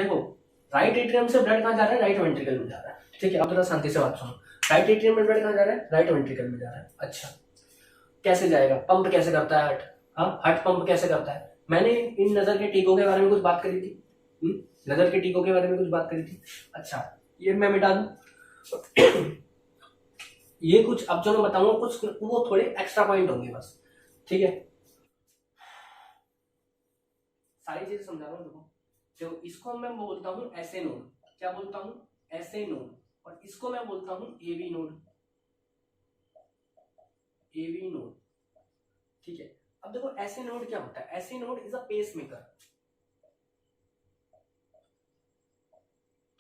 देखो right atrium से blood कहाँ जा रहा है, राइट वेंट्रिकल में जा रहा है। ठीक है, अब थोड़ा शांति से बात सुनो। राइट एट्रियम में ब्लड कहाँ जा रहा है, राइट वेंट्रिकल में जा रहा है। अच्छा कैसे जाएगा, पंप कैसे करता है हार्ट, हाँ हार्ट पंप कैसे करता है। मैंने इन नजर के टीकों के बारे में कुछ बात करी थी, नजर के टीकों के बारे में कुछ बात करी थी। अच्छा ये मैं मिटा दूं ये कुछ अब जो मैं बताऊंगा कुछ वो थोड़े एक्स्ट्रा पॉइंट होंगे बस। ठीक है, सारी चीजें समझा रहा हूँ देखो। तो इसको मैं बोलता हूँ ऐसे नोड, क्या बोलता हूँ, ऐसे नोड। और इसको मैं बोलता हूँ एवी नोड, एवी नोड। ठीक है, अब देखो ऐसे नोड क्या होता है, ऐसे node is a pacemaker.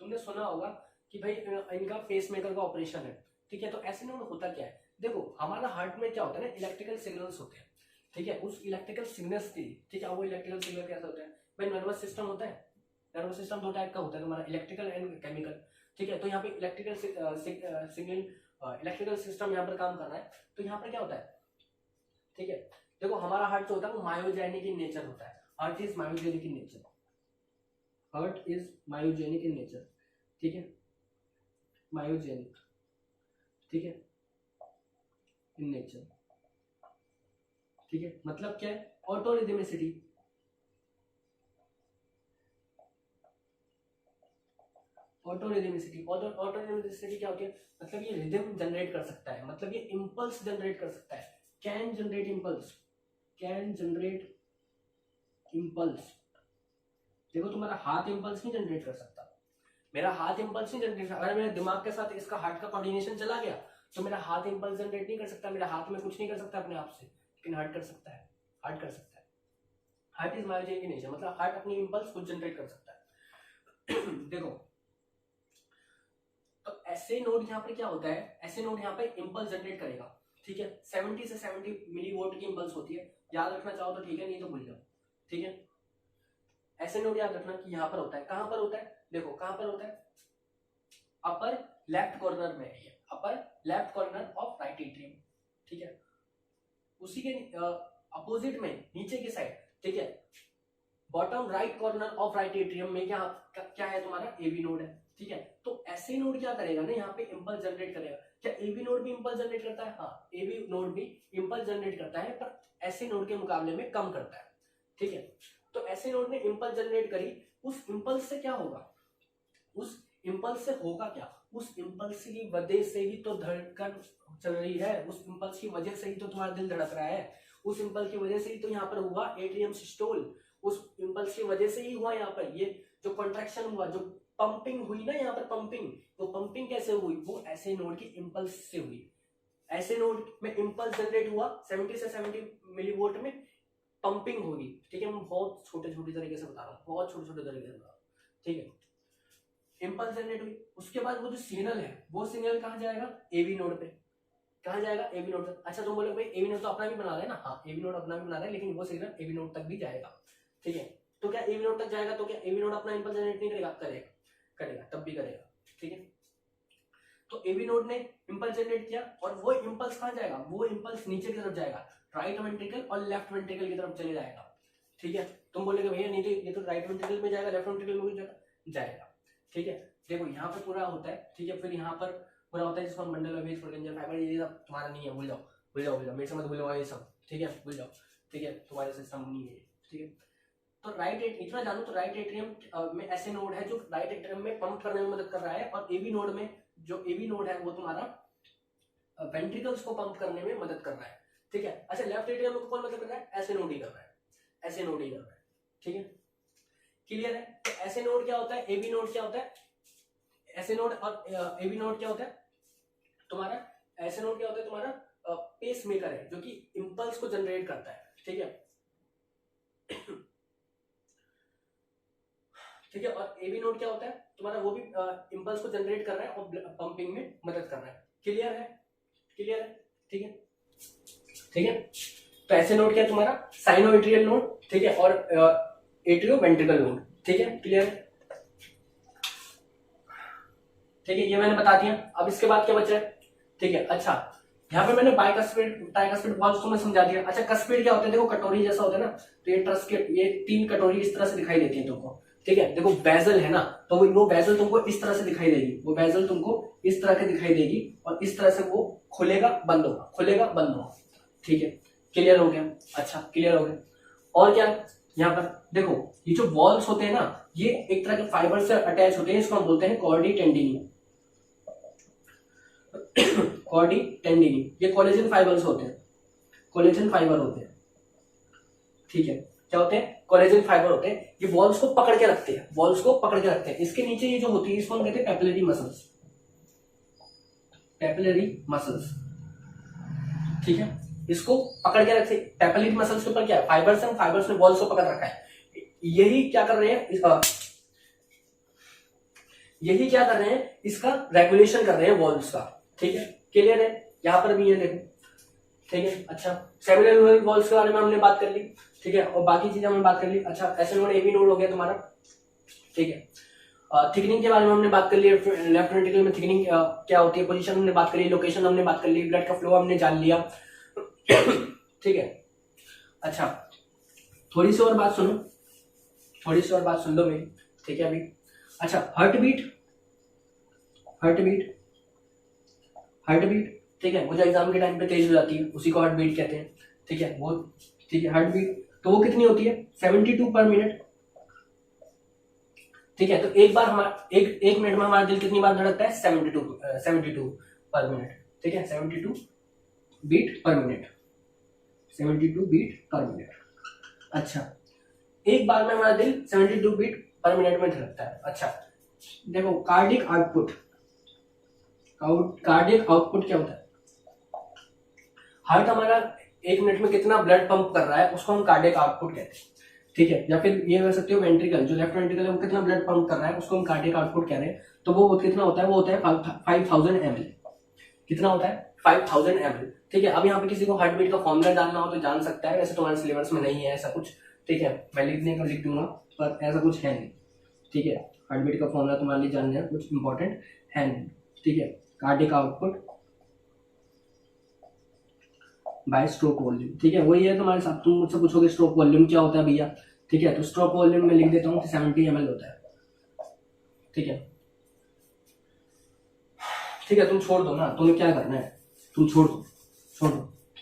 तुमने सुना होगा कि भाई इनका पेस मेकर का ऑपरेशन है। ठीक है, तो ऐसे नोड होता क्या है, देखो हमारा हार्ट में क्या होता है ना, इलेक्ट्रिकल सिग्नल्स होते हैं। ठीक है, उस इलेक्ट्रिकल सिग्नल्स की, ठीक है, वो इलेक्ट्रिकल सिग्नल कैसा होता है भाई, नर्वस सिस्टम होता है। नर्वस सिस्टम दो टाइप का होता है तुम्हारा, इलेक्ट्रिकल एंड केमिकल। ठीक है, तो यहाँ पे इलेक्ट्रिकल सिग्नल, इलेक्ट्रिकल सिस्टम यहाँ पर काम कर रहा है। तो यहाँ पर क्या होता है, ठीक है, देखो हमारा हार्ट जो होता है वो मायोजेनिक इन नेचर होता है। Heart is myogenic in nature, heart is myogenic in nature. ठीक है, मायोजेनिक, ठीक है, इन नेचर। ठीक है, मतलब क्या है, ऑटोरिदमिसिटी। ऑटोरिदमिसिटी, ऑटोरिदमिसिटी क्या होती है, मतलब ये रिदम जनरेट कर सकता है, मतलब ये इंपल्स जनरेट कर सकता है। Can generate impulse, can generate impulse. देखो तुम्हारा हाथ इंपल्स नहीं जनरेट कर सकता, मेरा हाथ इंपल्स नहीं जनरेट कर सकता। अगर मेरे दिमाग के साथ इसका हार्ट का कोऑर्डिनेशन चला गया तो मेरा हाथ इंपल्स जनरेट नहीं कर सकता, मेरा हाथ में कुछ नहीं कर सकता अपने आप से, लेकिन हार्ट कर सकता है, हार्ट कर सकता है। Heart is myogenic in nature, मतलब हार्ट अपनी इंपल्स खुद जनरेट कर सकता है। देखो तो ऐसे नोड यहाँ पर क्या होता है, ऐसे नोड यहाँ पे इंपल्स जनरेट करेगा। ठीक है, 70 से 70 मिली वोल्ट की इंपल्स होती है, याद रखना चाहो तो ठीक है, नहीं तो भूल जाओ। ठीक है, ऐसे नोड याद रखना कि यहाँ पर होता है, कहां पर होता है, देखो कहां पर होता है, अपर लेफ्ट कॉर्नर में है, upper left corner of right atrium. ठीक है, उसी के अपोजिट में नीचे की साइड, ठीक है, bottom right corner of right atrium में क्या है तुम्हारा, एवी नोड है। ठीक है, तो ऐसे नोड क्या करेगा ना, यहाँ पे इंपल्स जनरेट करेगा। क्या एवी नोड भी इंपल्स जनरेट करता है, हाँ एवी नोड भी इंपल्स जनरेट करता है, पर ऐसे नोड के मुकाबले में कम करता है। ठीक है, तो ऐसे नोड ने इंपल्स जनरेट करी, उस इंपल्स से क्या होगा, उस इंपल्स से होगा क्या, उस इंपल्स की वजह से ही तो धड़कन चल रही है, उस इंपल्स की वजह से ही तो तुम्हारा दिल धड़क रहा है, उस इंपल्स की वजह से ही तो यहाँ पर हुआ एट्रियम सिस्टोल, उस इंपल्स की वजह से ही हुआ यहाँ पर ये जो कॉन्ट्रैक्शन हुआ, जो पंपिंग हुई ना यहाँ पर पंपिंग, तो पंपिंग कैसे हुई, वो ऐसे नोड की इंपल्स से हुई। ऐसे नोड में इंपल्स जनरेट हुआ, 70 से 70 मिलीवोल्ट में पंपिंग होगी। ठीक है, मैं बहुत छोटे छोटे तरीके से बता रहा हूँ, बहुत छोटे छोटे तरीके से बता रहा हूँ। ठीक है, इंपल्स जनरेट हुई, उसके बाद वो जो सिग्नल है वो सिग्नल कहाँ जाएगा, एवी नोड पे। कहाँ जाएगा, एवी नोड तक। अच्छा तुम बोलोगे भाई एवी नोड तो अपना भी बना रहे हैं ना, हाँ एवी नोड अपना भी बना रहा है, लेकिन वो सिग्नल एवी नोड तक भी जाएगा। ठीक है, तो क्या एवी नोड तक जाएगा, तो क्या एवी नोड अपना इंपल्स जनरेट नहीं करेगा, करेगा, करेगा, तब भी करेगा। ठीक है, तो एवी नोड ने इंपल्स जनरेट किया, और वो इंपल्स कहाँ जाएगा, वो इंपल्स नीचे की तरफ जाएगा, राइट वेंट्रिकल और लेफ्ट वेंट्रिकल की तरफ चले जाएगा। ठीक है, तुम बोलोगे भैया नहीं तो ये तो राइट वेंट्रिकल में जाएगा, लेफ्ट वेंट्रिकल में जाएगा। ठीक है, देखो यहाँ पर पूरा होता है। ठीक है, फिर यहाँ पर पूरा होता है जिसको हम bundle of waves potential fibre, ये सब तुम्हारा नहीं है, भूल जाओ भूल जाओ भूल जाओ, मेरे से मत भूलो ये सब। ठीक है, भूल जाओ। ठीक है, तुम्हारे सिस्टम नहीं है। ठीक है, तो राइट इतना जानो तो राइट एट्रियम में ऐसे नोड है जो राइट एट्रियम में पंप करने में मदद कर रहा है, और एवी नोड में जो एवी नोड है वो तुम्हारा वेंट्रिकल्स को पंप करने में मदद कर रहा है। ठीक है, अच्छा लेफ्ट एट्रियम में कौन मदद कर रहा है, ऐसे नोड ही कर रहा है, ऐसे नोड ही कर रहा है। ठीक है, क्लियर है। तो ऐसे नोड क्या होता है, एवी नोड क्या होता है, ऐसे नोड और एवी नोड क्या होता है तुम्हारा, ऐसे नोड क्या होता है तुम्हारा पेस मेकर है जो कि इंपल्स को जनरेट करता है। ठीक है, ठीक है, और एवी नोड क्या होता है तुम्हारा, वो भी इंपल्स को जनरेट कर रहा है और पंपिंग में मदद कर रहा है। क्लियर है, क्लियर है। ठीक है, ठीक है, तो ऐसे नोड क्या है तुम्हारा, साइनोएट्रियल नोड। ठीक है, और एट्रियो वेंट्रिकल नोड। ठीक है, क्लियर है। ठीक है, ये मैंने बता दिया। अब इसके बाद क्या बचा है, ठीक है, अच्छा यहाँ पे मैंने बाइकस्पिड ट्राइकस्पिड वॉल्व्स को मैं समझा दिया। अच्छा कस्पिड क्या होता है, देखो कटोरी जैसा होता है ना, तो ये ट्रस के ये तीन कटोरी इस तरह से दिखाई देती है तुमको। ठीक है। देखो वेजल है ना, तो वो वेजल तुमको इस तरह से दिखाई देगी, वो वेजल तुमको इस तरह के दिखाई देगी और इस तरह से वो खुलेगा बंद होगा, खुलेगा बंद होगा, ठीक है। क्लियर हो गया? अच्छा क्लियर हो गया। और क्या यहाँ पर देखो, ये जो वॉल्स होते हैं ना, ये एक तरह के फाइबर से अटैच होते हैं, इसको हम बोलते हैं कॉर्डी टेंडिनी। कॉर्डी टेंडिनी, ये कोलेजन फाइबर्स होते हैं, कोलेजन फाइबर होते हैं, ठीक है। क्या होते हैं? कोलेजन फाइबर होते हैं। ये वॉल्स को पकड़ के रखते हैं, वॉल्स को पकड़ के रखते हैं। इसके नीचे ये जो होती है इसको हम कहते हैं पेपिलरी मसल्स, पेपिलरी मसल्स, ठीक है। इसको पकड़ के रखते, पेपिलरी मसल्स के ऊपर क्या है? फाइबर्स हैं, फाइबर्स ने वॉल्स को पकड़ रखा है। यही क्या कर रहे हैं, यही क्या कर रहे हैं, इसका रेगुलेशन कर रहे हैं वॉल्स का, ठीक है। क्लियर है? यहां पर भी ये देखो, ठीक है। अच्छा, सेमिनल वॉल्स के बारे में हमने बात कर ली, ठीक है, और बाकी चीजें हमने बात कर ली। अच्छा, ऐसे नोड ए बी नोड हो गया तुम्हारा, ठीक है। थिकनिंग के बारे में हमने बात कर ली, लेफ्ट वेंट्रिकल में थिकनिंग क्या होती है, पोजीशन हमने बात कर ली, लोकेशन हमने बात कर ली, ब्लड का फ्लो हमने जान लिया, ठीक है। अच्छा, थोड़ी सी और बात सुनो, थोड़ी सी और बात सुन लो मेरी, ठीक है अभी। अच्छा, heartbeat, heartbeat, heartbeat, ठीक है, वो जो एग्जाम के टाइम पे तेज हो जाती है उसी को हार्ट बीट कहते हैं, ठीक है। वो ठीक है, हार्ट बीट तो वो कितनी होती है? 72 पर मिनट, ठीक है। तो एक बार हमारा एक मिनट में हमारा दिल कितनी बार धड़कता है? 72 पर मिनट, ठीक है। 72 beat per minute, 72 beat per minute. अच्छा, एक बार में हमारा दिल 72 बीट पर मिनट में धड़कता है। अच्छा, देखो कार्डियक आउटपुट, कार्डियक आउटपुट क्या होता है? हार्ट हमारा एक मिनट में कितना ब्लड पंप कर रहा है उसको हम कार्डियक आउटपुट कहते हैं, ठीक है। या फिर ये कह सकते हो वेंट्रिकल, जो लेफ्ट वेंट्रिकल है वो कितना ब्लड पंप कर रहा है उसको हम कार्डियक आउटपुट कह रहे हैं। तो वो कितना होता है? वो होता है 5000 ml। कितना होता है? 5000 ml, ठीक है। अब यहाँ पे किसी को हार्ट बीट का फॉर्मूला जानना हो तो जान सकता है, वैसे तुम्हारे सिलेबस में नहीं है ऐसा कुछ, ठीक है। मैं लिखने का लिख दूंगा पर ऐसा कुछ है नहीं, ठीक है। हार्ट बीट का फॉर्मूला तुम्हारे लिए जानना है कुछ इंपॉर्टेंट है नहीं, ठीक है। Cardiac output by stroke volume, ठीक है। वही है तुम्हारे साथ, तुम मुझसे पूछोगे स्ट्रोक वॉल्यूम क्या होता है भैया, ठीक है। तो स्ट्रोक वॉल्यूम में लिख देता हूँ 70 ml होता है, ठीक है, ठीक है। तुम छोड़ दो ना, तुम्हें क्या करना है, तुम छोड़ दो,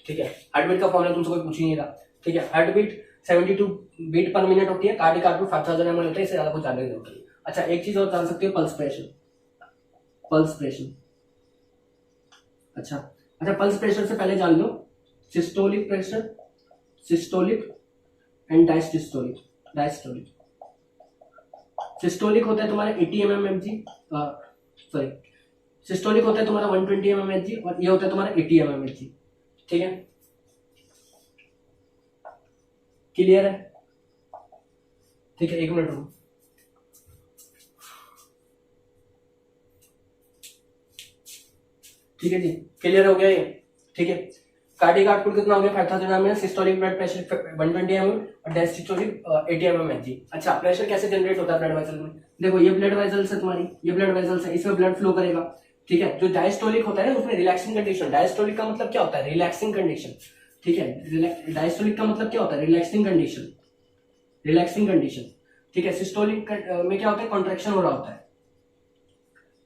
ठीक है। हार्ट बीट का फॉर्मूला तुमसे कोई पूछ ही नहीं रहा, ठीक है। Heartbeat 72 beat per minute होती है, कार्डियक आउटपुट 5000 ml होता है, इससे ज्यादा कुछ जानने की जरूरत नहीं। अच्छा, एक चीज और जान सकते हो, पल्स प्रेशर, पल्स प्रेशर। अच्छा, पल्स प्रेशर से पहले जान लो systolic pressure, systolic and diastolic, diastolic. Systolic होता है तुम्हारा 80 mmHg, सॉरी, सिस्टोलिक होता है तुम्हारा 120 mmHg और ये होता है तुम्हारा 80 mmHg, ठीक है। क्लियर है? ठीक है, एक मिनट रुको। ठीक है जी, क्लियर हो गया ये, ठीक है। कार्डियक आउटपुट कितना हो गया? 5000 ml, systolic blood pressure 120 ml और डायस्टोलिक 80 mmHg। अच्छा, प्रेशर कैसे जनरेट होता है ब्लड वेसल में? देखो ये ब्लड वेसल्स है तुम्हारी, ये ब्लड वेसल्स है, इसमें ब्लड फ्लो करेगा, ठीक है। जो डायस्टोलिक होता है उसमें रिलैक्सिंग कंडीशन, डायस्टोलिक का मतलब क्या होता है? रिलैक्सिंग कंडीशन, ठीक है। डायस्टोलिक का मतलब क्या होता है? रिलैक्सिंग कंडीशन, रिलैक्सिंग कंडीशन, ठीक है। सिस्टोलिक में क्या होता है? कॉन्ट्रैक्शन हो रहा होता है,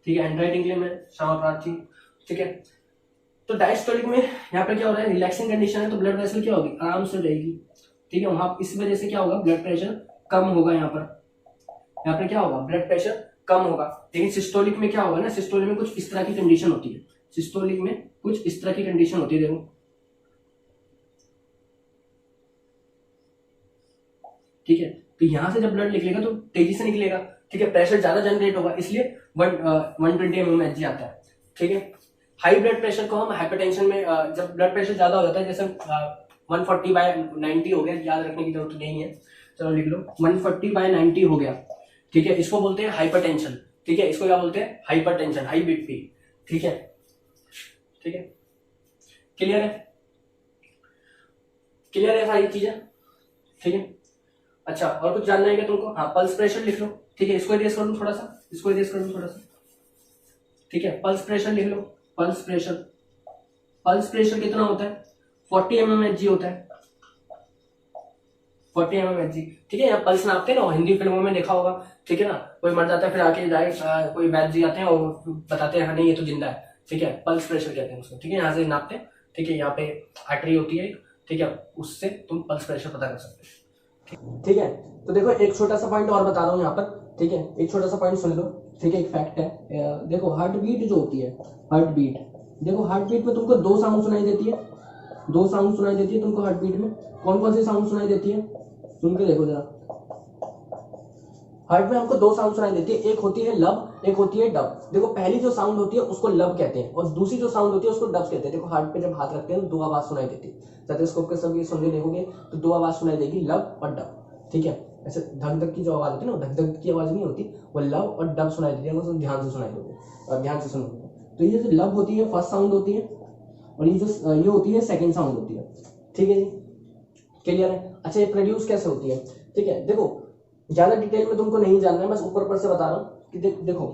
ठीक है। हैंडराइटिंग के लिए मैं क्षमा प्रार्थी, ठीक है। तो डायस्टोलिक में यहाँ पे क्या हो रहा है? रिलैक्सिंग कंडीशन है, तो ब्लड वेसल क्या होगी? आराम से रहेगी, ठीक है। वहां इस वजह से क्या होगा? ब्लड प्रेशर कम होगा, यहाँ पर क्या होगा? ब्लड प्रेशर कम होगा। लेकिन सिस्टोलिक में क्या होगा ना, सिस्टोलिक में कुछ इस तरह की कंडीशन होती है, सिस्टोलिक में कुछ इस तरह की कंडीशन होती है, देखो, ठीक है। तो यहां से जब ब्लड निकलेगा तो तेजी से निकलेगा, ठीक है, प्रेशर ज्यादा जनरेट होगा, इसलिए 120 mmHg आता है, ठीक है। हाई ब्लड प्रेशर को हम हाइपरटेंशन में, जब ब्लड प्रेशर ज्यादा हो जाता है, जैसे 140/90 हो गया, याद रखने की जरूरत नहीं है, चलो लिख लो 140/90 हो गया, ठीक है। इसको बोलते हैं हाइपरटेंशन, ठीक है। इसको क्या बोलते हैं? हाइपरटेंशन, हाई बीपी, ठीक है, ठीक है। क्लियर है? क्लियर है सारी चीजें, ठीक है। अच्छा, और कुछ जानना है क्या तुमको? हाँ, पल्स प्रेशर लिख लो, ठीक है। इसको इरेज कर दूं थोड़ा सा, इसको इरेज कर दूं थोड़ा सा, ठीक है। पल्स प्रेशर लिख लो, पल्स प्रेशर, पल्स प्रेशर कितना होता है? 40 mmHg होता है, 40 mm, ठीक है। यहाँ पल्स नापते हैं ना, हिंदी फिल्मों में देखा होगा, ठीक है ना, कोई मर जाता है फिर आके डायरेक्ट कोई वैद्य जी आते हैं और बताते हैं हाँ नहीं ये तो जिंदा है, ठीक है, पल्स प्रेशर कहते हैं उसको, ठीक है, यहाँ से नापते हैं, ठीक है, यहाँ पे आर्टरी होती है, ठीक है, उससे तुम पल्स प्रेशर पता कर सकते हो, ठीक है। तो देखो एक छोटा सा पॉइंट और बता रहा हूँ यहाँ पर, ठीक है, एक छोटा सा पॉइंट सुन लो, ठीक है, एक फैक्ट है, देखो हार्ट बीट जो होती है, हार्ट बीट, देखो हार्ट बीट में तुमको 2 साउंड सुनाई देती है, 2 साउंड सुनाई देती है तुमको हार्ट बीट में। कौन कौन सी साउंड सुनाई देती है, सुन के देखो जरा। हार्ट में हमको 2 साउंड सुनाई देती है, एक होती है लब, एक होती है डब। देखो पहली जो साउंड होती है उसको लब कहते हैं और दूसरी जो साउंड होती है उसको डब कहते हैं। देखो हार्ट पे जब हाथ रखते हैं तो 2 आवाज सुनाई देती है, स्टेथोस्कोप के सब ये सुन के देखोगे तो 2 आवाज सुनाई देगी, लब और डब, ठीक है। ऐसे धक धक की जो आवाज होती है ना, धक धक की आवाज नहीं होती, वो लब और डब सुनाई देती है, मतलब ध्यान से सुनाई दोगे और ध्यान से सुनोगे। तो ये जो लब होती है फर्स्ट साउंड होती है और ये होती है सेकंड साउंड होती है, ठीक है जी, क्लियर है। अच्छा ये प्रोड्यूस कैसे होती है, ठीक है, देखो ज्यादा डिटेल में तुमको नहीं जानना है, बस ऊपर से बता रहा हूँ कि देखो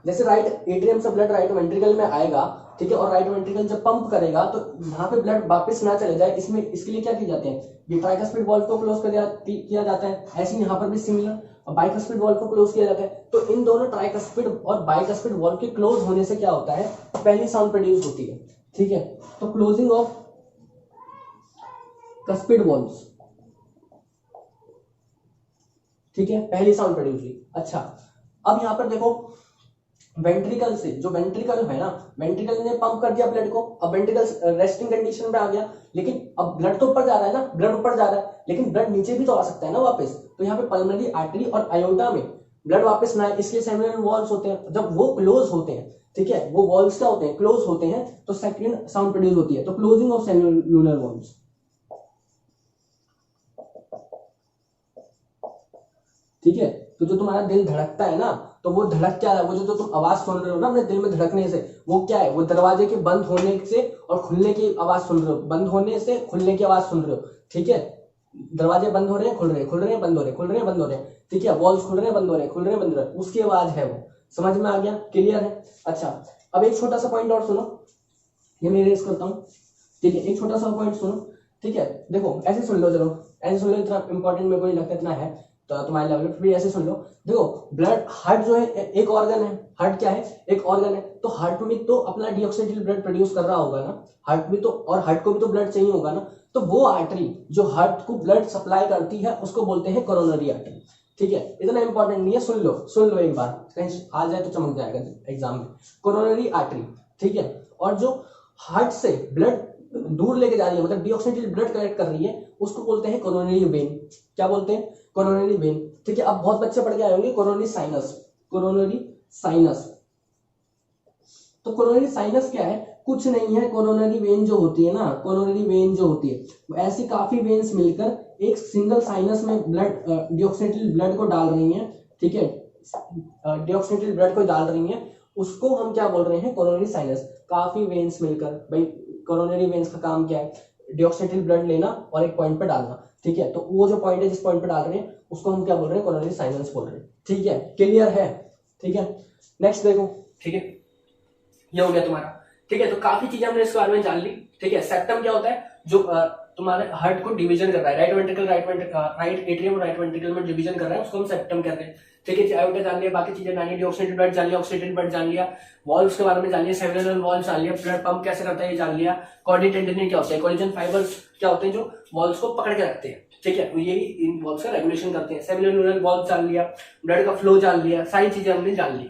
जैसे राइट एट्रियम से ब्लड राइट वेंट्रिकल में आएगा, ठीक है, और राइट वेंट्रिकल जब पंप करेगा तो यहाँ पे ब्लड वापस ना चले जाए, इसमें इसके लिए क्या किए जाते हैं, ये ट्राइकस्पिड वाल्व को क्लोज किया जाता है, ऐसे यहाँ पर भी सिमिलर, और बाइकस्पिड वाल्व को क्लोज किया जाता है। तो इन दोनों ट्राइकस्पिड और बाइकस्पिड वाल्व के क्लोज होने से क्या होता है, पहली साउंड प्रोड्यूस होती है, ठीक है। तो क्लोजिंग ऑफ कस्पिड वाल्व्स, ठीक है, पहली साउंड प्रोड्यूस हुई। अच्छा अब यहाँ पर देखो वेंट्रिकल से, जो वेंट्रिकल है ना, वेंट्रिकल ने पंप कर दिया ब्लड को, अब वेंट्रिकल रेस्टिंग कंडीशन पे आ गया, लेकिन अब ब्लड तो ऊपर जा रहा है ना, ब्लड ऊपर जा रहा है, लेकिन ब्लड नीचे भी तो आ सकता है ना वापस। तो यहाँ पे पल्मोनरी आर्टरी और आयोटा में ब्लड वापस ना आए, इसलिए सेमिनल वॉल्व्स होते हैं, जब वो क्लोज होते हैं, ठीक है, वो वॉल्व्स क्या होते हैं, क्लोज होते हैं, तो सेकंड साउंड प्रोड्यूस होती है। तो क्लोजिंग ऑफ सेमिनल वॉल्व्स, ठीक है। तो जो तुम्हारा दिल धड़कता है ना, तो वो धड़क क्या है, वो जो तुम आवाज सुन रहे हो ना अपने दिल में धड़कने से, वो क्या है, वो दरवाजे के बंद होने से और खुलने की आवाज सुन रहे हो, बंद होने से खुलने की आवाज सुन रहे हो, ठीक है। दरवाजे बंद हो रहे हैं, खुल रहे हैं, खुल रहे हैं, बंद हो रहे हैं, खुल रहे हैं, बंद हो रहे हैं, ठीक है, वॉल्स खुल रहे हैं, बंद हो रहे हैं, खुल रहे हैं, बंद हो रहे हैं, उसकी आवाज है वो, समझ में आ गया, क्लियर है। अच्छा अब एक छोटा सा पॉइंट और सुनो, ये मैं इरेज करता हूँ, ठीक है, एक छोटा सा पॉइंट सुनो, ठीक है। देखो ऐसे सुन लो, चलो ऐसे सुन लो, इतना इंपॉर्टेंट मेरे को नहीं लगता इतना है तो तुम्हारे लेवल पे भी ऐसे सुन लो। देखो ब्लड, हार्ट जो है एक ऑर्गन है, हार्ट क्या है, एक ऑर्गन है, तो हार्ट में तो अपना डीऑक्सिडाइज्ड ब्लड प्रोड्यूस कर रहा होगा ना, हार्ट में तो, और हार्ट को भी तो ब्लड चाहिए होगा ना, तो वो आर्टरी जो हार्ट को ब्लड सप्लाई करती है उसको बोलते हैं कोरोनरी आर्टरी, ठीक है। इतना इंपॉर्टेंट नहीं है, सुन लो एक बार, कहीं आ जाए तो चमक जाएगा एग्जाम में, कोरोनरी आर्टरी, ठीक है। और जो हार्ट से ब्लड दूर लेके जा रही है, मतलब डीऑक्सिडाइज्ड ब्लड कलेक्ट कर रही है, उसको बोलते हैं कोरोनरी वेन, क्या बोलते हैं, कोरोनरी वेन, ठीक है। अब बहुत बच्चे पढ़ के आए होंगे कोरोनरी साइनस, कोरोनरी साइनस, तो कोरोनरी साइनस क्या है, कुछ नहीं है, कोरोनरी वेन जो होती है ना, कोरोनरी वेन जो होती है वो ऐसी काफी वेन्स मिलकर एक सिंगल साइनस में ब्लड डीऑक्सिडाइज्ड ब्लड को डाल रही हैं, ठीक है, डीऑक्सिडाइज्ड ब्लड को डाल रही हैं, उसको हम क्या बोल रहे हैं, कोरोनरी साइनस। काफी वेन्स मिलकर, भाई कोरोनरी वेन्स का काम क्या है, डीऑक्सिडाइज्ड ब्लड लेना और एक पॉइंट पे डालना, ठीक है। तो वो जो पॉइंट है जिस पॉइंट पे डाल रहे हैं उसको हम क्या बोल रहे हैं, कोरोनरी साइनस बोल रहे हैं, ठीक है, क्लियर है, ठीक है। नेक्स्ट देखो, ठीक है, ये हो गया तुम्हारा, ठीक है। तो काफी चीजें हमने इसके बारे में जान ली, ठीक है। सेप्टम क्या होता है, जो तुम्हारे हार्ट को डिवीजन कर रहा है, राइट एट्रियम और राइट वेंट्रिकल में डिवीजन कर रहा है, उसको हम सेप्टम कहते हैं, ठीक है। आयोटा जान लिया, बाकी चीजें जान ली, डीऑक्सिडाइज्ड ब्लड जान लिया, ऑक्सीडेटेड ब्लड जान लिया, वॉल्व्स के बारे में जान लिया, सेमिनल वॉल्व जान लिया, ब्लड पंप कैसे करता है ये जान लिया, कॉर्डी टेंडन क्या होता है, कोलेजन फाइबर्स क्या होते हैं जो वॉल्व्स को पकड़ के रखते हैं, ठीक है, यही इन वॉल्व्स का रेगुलेशन करते हैं। सेमिनल वॉल्व जान लिया, ब्लड का फ्लो जान लिया, सारी चीजें हमने जान ली,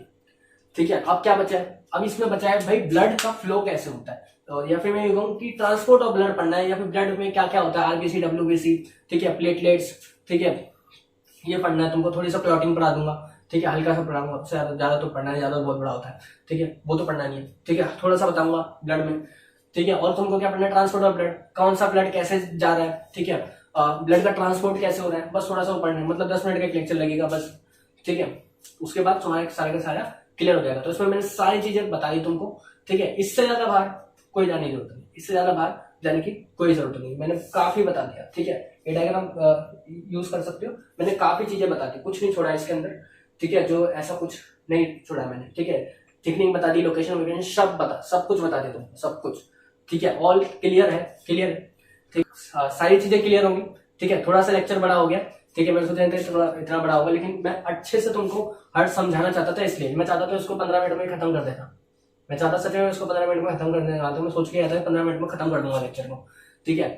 ठीक है। अब क्या बचा है, अब इसमें बचा है भाई ब्लड का फ्लो कैसे होता है, तो या फिर मैं ये कहूँ कि ट्रांसपोर्ट ऑफ ब्लड पढ़ना है, या फिर ब्लड में क्या क्या होता है, आरबीसी, डब्ल्यूबीसी, ठीक है, प्लेटलेट्स, ठीक है, ये पढ़ना है तुमको। थोड़ी सा क्लॉटिंग पढ़ा दूंगा, ठीक है, हल्का सा पढ़ाऊंगा, सबसे ज्यादा तो पढ़ना है, ज्यादा बहुत बड़ा होता है, ठीक है, वो तो पढ़ना नहीं है, ठीक है, थोड़ा सा बताऊंगा ब्लड में, ठीक है। और तुमको क्या पढ़ना है, ट्रांसपोर्ट ऑफ ब्लड, कौन सा ब्लड कैसे जा रहा है, ठीक है, ब्लड का ट्रांसपोर्ट कैसे हो रहा है, बस थोड़ा सा पढ़ना है, मतलब 10 मिनट का एक लेक्चर लगेगा बस, ठीक है। उसके बाद तुम्हारा सारा का सारा क्लियर हो जाएगा। तो इसमें मैंने सारी चीजें बता दी तुमको, ठीक है। इससे ज्यादा बाहर कोई जाने की जरूरत नहीं, इससे ज्यादा बाहर जाने की कोई जरूरत नहीं, मैंने काफी बता दिया, ठीक है। ये डायग्राम यूज कर सकते हो, मैंने काफी चीजें बता दी, कुछ नहीं छोड़ा इसके अंदर, ठीक है, जो ऐसा कुछ नहीं छोड़ा मैंने, ठीक है। टेक्निक बता दी, लोकेशन सब कुछ बता दिया तुमको, सब कुछ, ठीक है। ऑल क्लियर है, क्लियर है, ठीक, सारी चीजें क्लियर होंगी, ठीक है, थोड़ा सा लेक्चर बड़ा हो गया, ठीक है, मैं सोचा थोड़ा इतना बड़ा होगा, लेकिन मैं अच्छे से तुमको हर समझाना चाहता था, इसलिए मैं चाहता था उसको 15 मिनट में खत्म कर देना। मैं चाहता सच में उसको 15 मिनट में खत्म कर देने वाला था, मैं सोच के आया था 15 मिनट में खत्म कर दूंगा लेक्चर को, ठीक है।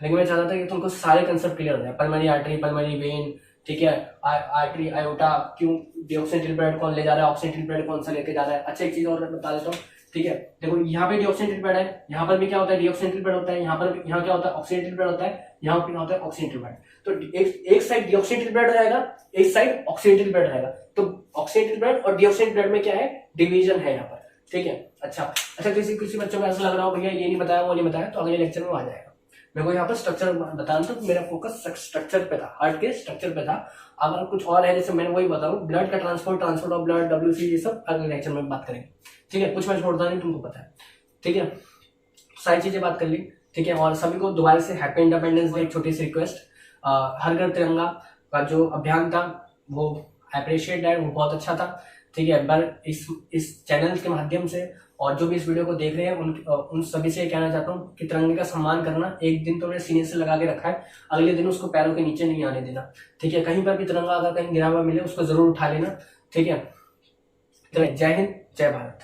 लेकिन मैं चाहता था कि तुमको सारे कंसेप्ट क्लियर हो जाए, पल्मोनरी आर्टरी, पल्मोनरी वेन, ठीक है, आर्टरी, आयोटा, क्यों डीऑक्सिजेनेटेड ब्लड कौन ले जा रहा है, ऑक्सीडेटेड ब्लड कौन सा लेके जा रहा है। अच्छा एक चीज और बता देता हूँ, ठीक है, देखो यहाँ पे डीऑक्सिजेनेटेड ब्लड है, यहाँ पर भी क्या होता है, डीऑक्सिजेनेटेड ब्लड होता है, यहाँ पर यहाँ क्या होता है, ऑक्सीडेटेड ब्लड होता है, यहाँ पे क्या होता है, ऑक्सीडेटेड ब्लड। तो एक साइड डीऑक्सिडेटेड ब्लड रहेगा, एक साइड ऑक्सीडेटेड ब्लड रहेगा। तो ऑक्सीडेटेड ब्लड और डीऑक्सिडेटेड ब्लड में क्या है, डिवीजन है यहाँ पर, ठीक है। अच्छा, किसी बच्चों को ऐसा लग रहा हो भैया ये नहीं बताया वो नहीं बताया, तो अगले लेक्चर में आ जाएगा। मेरे को यहाँ पर स्ट्रक्चर बताना था, मेरा फोकस स्ट्रक्चर पे था, हार्ट के स्ट्रक्चर पे था। अगर कुछ और है, जैसे मैंने वही बताऊँ, ब्लड का ट्रांसपोर्ट ऑफ ब्लड, WC, ये सब अगले लेक्चर में बात करेंगे, ठीक है। कुछ मैं छोड़ता नहीं, तुमको पता है, ठीक है, सारी चीजें बात कर ली, ठीक है। और सभी को दोबारा से हैप्पी इंडिपेंडेंस डे। एक छोटी सी रिक्वेस्ट, हर घर तिरंगा का जो अभियान था वो अप्रिशिएट है, वो बहुत अच्छा था, ठीक है। पर इस चैनल के माध्यम से और जो भी इस वीडियो को देख रहे हैं उन सभी से कहना चाहता हूँ कि तिरंगे का सम्मान करना। एक दिन तो मैंने सीने से लगा के रखा है, अगले दिन उसको पैरों के नीचे नहीं आने देना, ठीक है। कहीं पर भी तिरंगा अगर कहीं गिरा हुआ मिले उसको जरूर उठा लेना, ठीक है। तो जय हिंद, जय भारत।